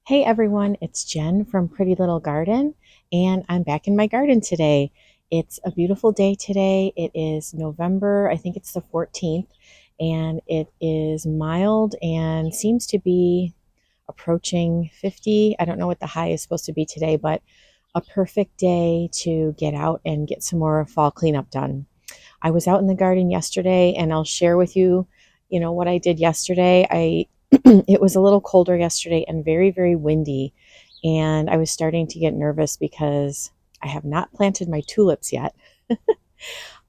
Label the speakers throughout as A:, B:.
A: Hey everyone, it's Jen from Pretty Little Garden, and I'm back in my garden today. It's a beautiful day today. It is November, I think it's the 14th, and it is mild and seems to be approaching 50. I don't know what the high is supposed to be today, but a perfect day to get out and get some more fall cleanup done. I was out in the garden yesterday, and I'll share with you, what I did yesterday. It was a little colder yesterday and very, very windy, and I was starting to get nervous because I have not planted my tulips yet.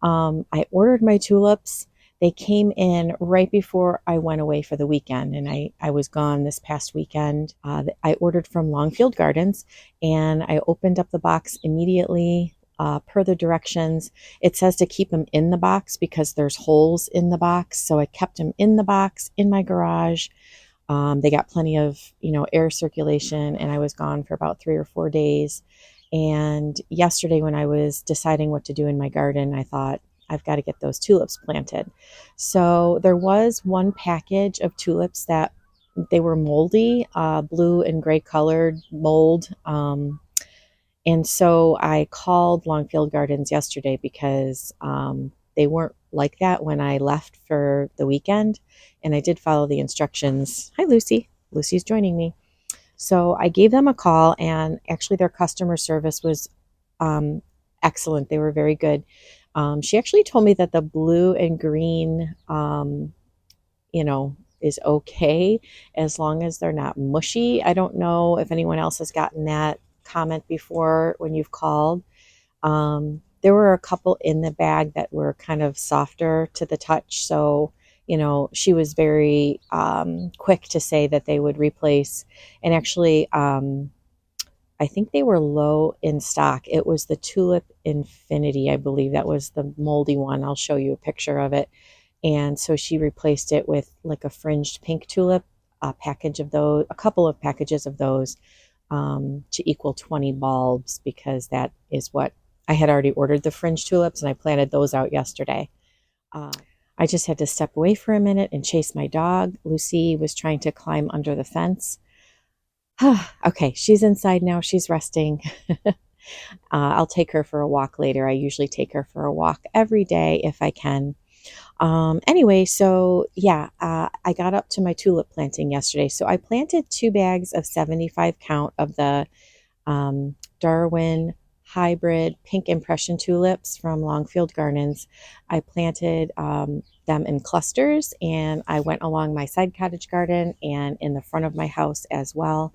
A: I ordered my tulips. They came in right before I went away for the weekend, and I was gone this past weekend. I ordered from Longfield Gardens, and I opened up the box immediately per the directions. It says to keep them in the box because there's holes in the box, so I kept them in the box in my garage. They got plenty of, air circulation, and I was gone for about 3 or 4 days. And yesterday, when I was deciding what to do in my garden, I thought, I've got to get those tulips planted. So there was one package of tulips that they were moldy, blue and gray colored mold. And so I called Longfield Gardens yesterday because they weren't like that when I left for the weekend. And I did follow the instructions. Hi, Lucy. Lucy's joining me. So I gave them a call, and actually, their customer service was um, excellent. They were very good. She actually told me that the blue and green, is okay as long as they're not mushy. I don't know if anyone else has gotten that comment before when you've called. There were a couple in the bag that were kind of softer to the touch. So, she was very quick to say that they would replace. And actually, I think they were low in stock. It was the Tulip Infinity, I believe. That was the moldy one. I'll show you a picture of it. And so she replaced it with like a fringed pink tulip, a couple of packages of those to equal 20 bulbs, because that is what I had already ordered, the fringed tulips, and I planted those out yesterday. Uh, I just had to step away for a minute and chase my dog. Lucy was trying to climb under the fence. Okay, she's inside now. She's resting. I'll take her for a walk later. I usually take her for a walk every day if I can. Anyway, so yeah, I got up to my tulip planting yesterday. So I planted 2 bags of 75 count of the Darwin hybrid pink impression tulips from Longfield Gardens. I planted them in clusters, and I went along my side cottage garden and in the front of my house as well.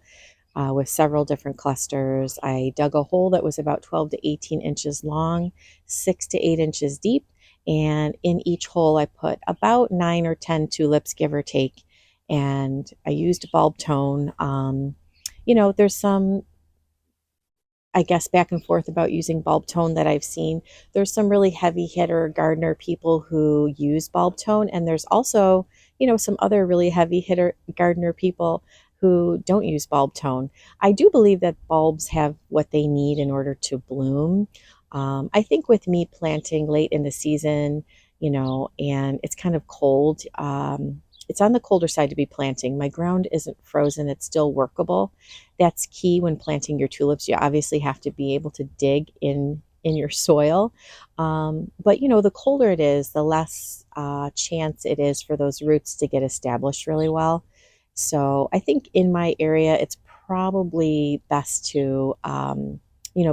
A: With several different clusters. I dug a hole that was about 12 to 18 inches long, 6 to 8 inches deep, and in each hole I put about 9 or 10 tulips, give or take, and I used bulb tone. There's some, I guess, back and forth about using bulb tone that I've seen. There's some really heavy hitter gardener people who use bulb tone, and there's also, some other really heavy hitter gardener people who don't use bulb tone. I do believe that bulbs have what they need in order to bloom. I think with me planting late in the season, and it's kind of cold, it's on the colder side to be planting. My ground isn't frozen, it's still workable. That's key when planting your tulips. You obviously have to be able to dig in your soil. But the colder it is, the less chance it is for those roots to get established really well. So I think in my area, it's probably best to,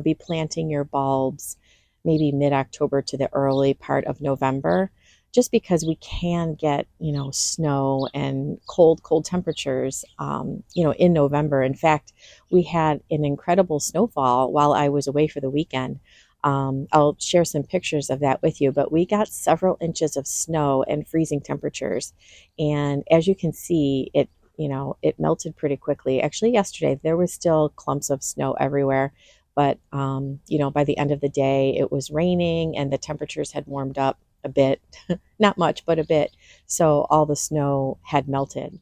A: be planting your bulbs maybe mid-October to the early part of November, just because we can get, snow and cold temperatures, in November. In fact, we had an incredible snowfall while I was away for the weekend. I'll share some pictures of that with you, but we got several inches of snow and freezing temperatures. And as you can see, it melted pretty quickly. Actually, yesterday there was still clumps of snow everywhere, but by the end of the day, it was raining and the temperatures had warmed up a bit, not much, but a bit. So all the snow had melted.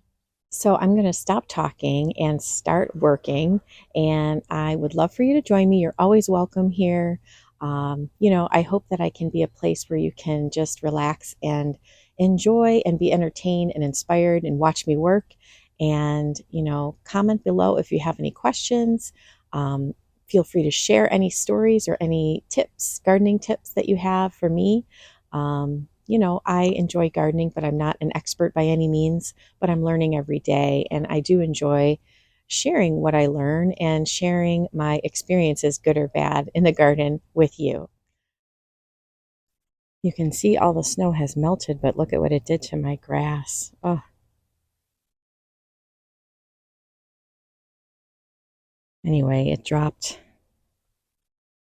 A: So I'm going to stop talking and start working. And I would love for you to join me. You're always welcome here. I hope that I can be a place where you can just relax and enjoy and be entertained and inspired and watch me work. And, comment below if you have any questions. Um, Feel free to share any stories or any tips, gardening tips that you have for me. I enjoy gardening, but I'm not an expert by any means, but I'm learning every day. And I do enjoy sharing what I learn and sharing my experiences, good or bad, in the garden with you. You can see all the snow has melted, but look at what it did to my grass. Oh, anyway, it dropped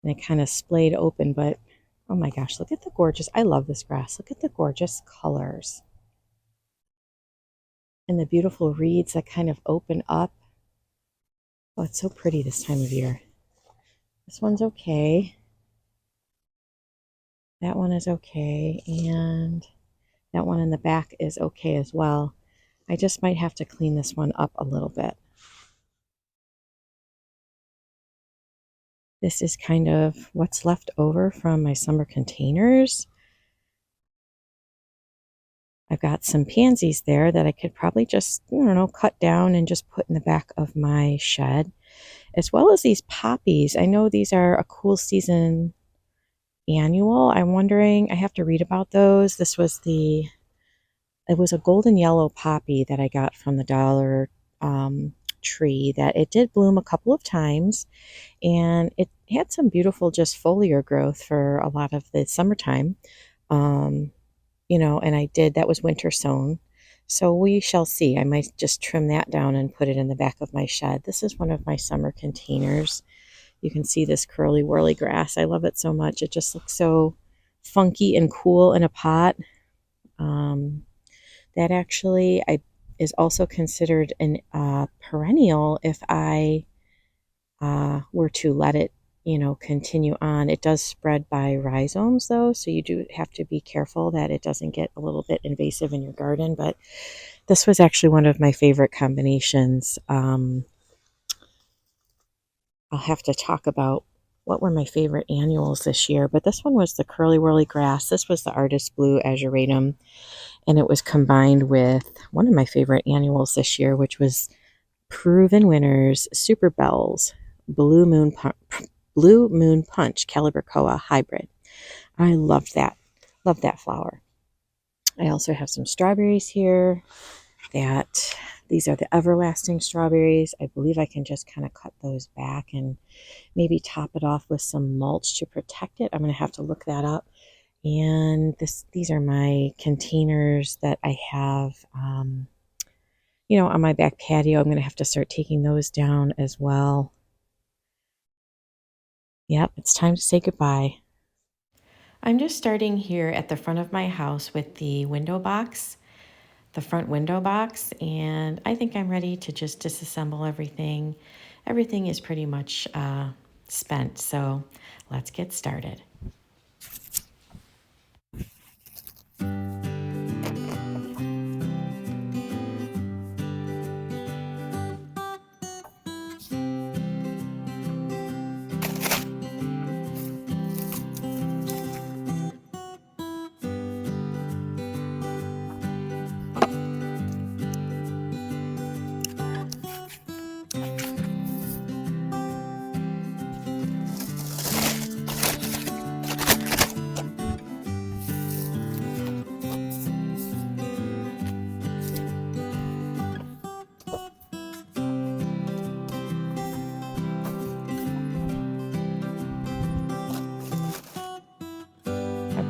A: and it kind of splayed open, but oh my gosh, look at the gorgeous, I love this grass. Look at the gorgeous colors and the beautiful reeds that kind of open up. Oh, it's so pretty this time of year. This one's okay. That one is okay. And that one in the back is okay as well. I just might have to clean this one up a little bit. This is kind of what's left over from my summer containers. I've got some pansies there that I could probably just, cut down and just put in the back of my shed, as well as these poppies. I know these are a cool season annual. I'm wondering, I have to read about those. It was a golden yellow poppy that I got from the Dollar Tree that it did bloom a couple of times, and it had some beautiful just foliar growth for a lot of the summertime. Um, and that was winter sown. So we shall see. I might just trim that down and put it in the back of my shed. This is one of my summer containers. You can see this curly whirly grass. I love it so much. It just looks so funky and cool in a pot. Um, that actually is also considered an perennial if I were to let it, continue on. It does spread by rhizomes though, so you do have to be careful that it doesn't get a little bit invasive in your garden. But this was actually one of my favorite combinations. I'll have to talk about what were my favorite annuals this year, but this one was the curly whirly grass. This was the artist blue azuratum, and it was combined with one of my favorite annuals this year, which was Proven Winners Super Bells Blue Moon Punch Calibrachoa hybrid. I loved that. Love that flower. I also have some strawberries here. These are the everlasting strawberries. I believe I can just kind of cut those back and maybe top it off with some mulch to protect it. I'm going to have to look that up. And these are my containers that I have, on my back patio. I'm going to have to start taking those down as well. Yep, it's time to say goodbye. I'm just starting here at the front of my house with the front window box, and I think I'm ready to just disassemble everything. Everything is pretty much spent, so let's get started.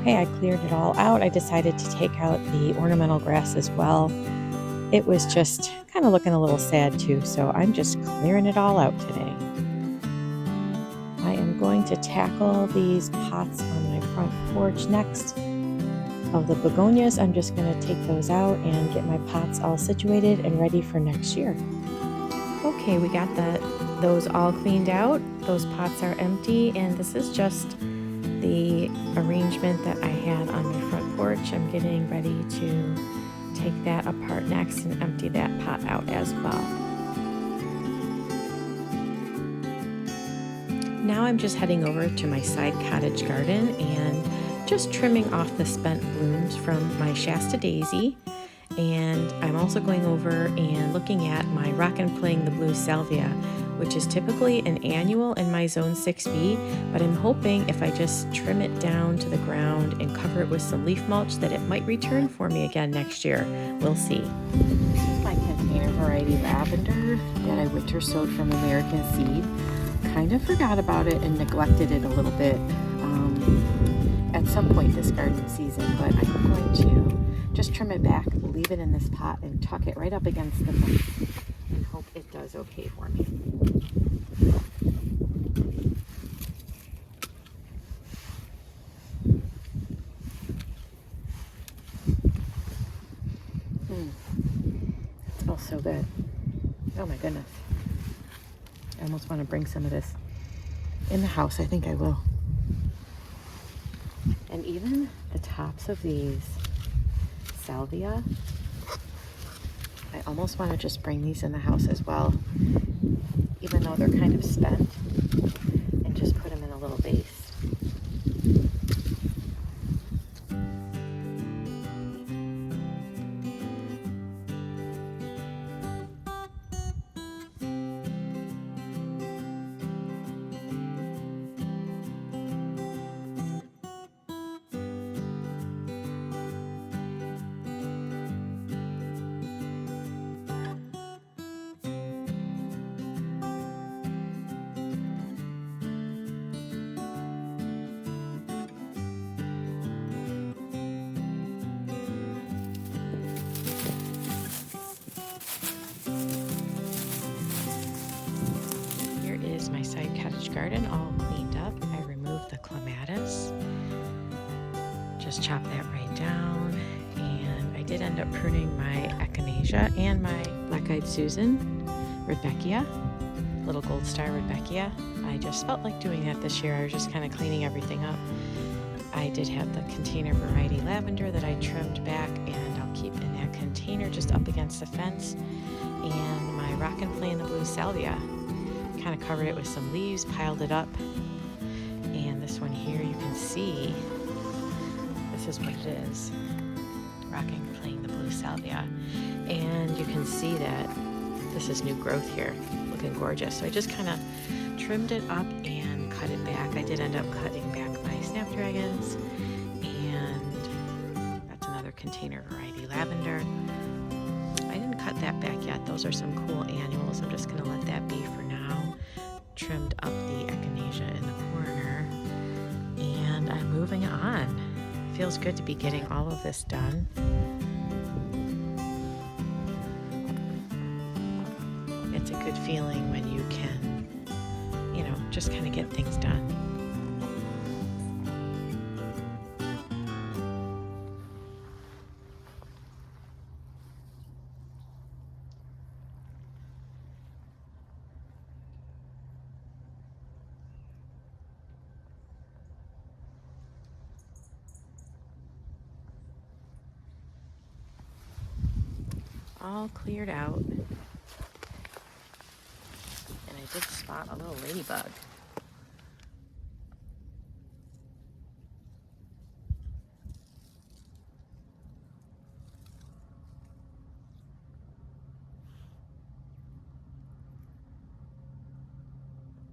A: Okay, I cleared it all out. I decided to take out the ornamental grass as well. It was just kind of looking a little sad too, so I'm just clearing it all out today. I am going to tackle these pots on my front porch next. Of the begonias, I'm just going to take those out and get my pots all situated and ready for next year. Okay, we got those all cleaned out. Those pots are empty, and this is just the arrangement that I had on my front porch. I'm getting ready to take that apart next and empty that pot out as well. Now I'm just heading over to my side cottage garden and just trimming off the spent blooms from my Shasta daisy. And I'm also going over and looking at my Rockin' Playing the Blue Salvia, which is typically an annual in my Zone 6B, but I'm hoping if I just trim it down to the ground and cover it with some leaf mulch that it might return for me again next year. We'll see. This is my container variety lavender that I winter sowed from American Seed. Kind of forgot about it and neglected it a little bit at some point this garden season, but I'm going to just trim it back, leave it in this pot, and tuck it right up against the fence and hope it does okay for me. It smells so good. Oh my goodness. I almost want to bring some of this in the house. I think I will. And even the tops of these salvia, I almost want to just bring these in the house as well, even though they're kind of spent, and just put them in a little vase. My side cottage garden all cleaned up. I removed the clematis, just chopped that right down, and I did end up pruning my echinacea and my black-eyed Susan, Rudbeckia, little gold star Rudbeckia. I just felt like doing that this year. I was just kind of cleaning everything up. I did have the container variety lavender that I trimmed back, and I'll keep in that container just up against the fence, and my Rockin' Playing the Blue Salvia. Kind of covered it with some leaves, piled it up, and this one here you can see, this is what it is, Rockin' Playing the Blue Salvia, and you can see that this is new growth here, looking gorgeous. So I just kind of trimmed it up and cut it back. I did end up cutting back my snapdragons, and that's another container variety lavender. I didn't cut that back yet. Those are some cool annuals. I'm just going to let that be for now. Trimmed up the echinacea in the corner, and I'm moving on. Feels good to be getting all of this done. It's a good feeling when you can, just kind of get things done. All cleared out, and I did spot a little ladybug.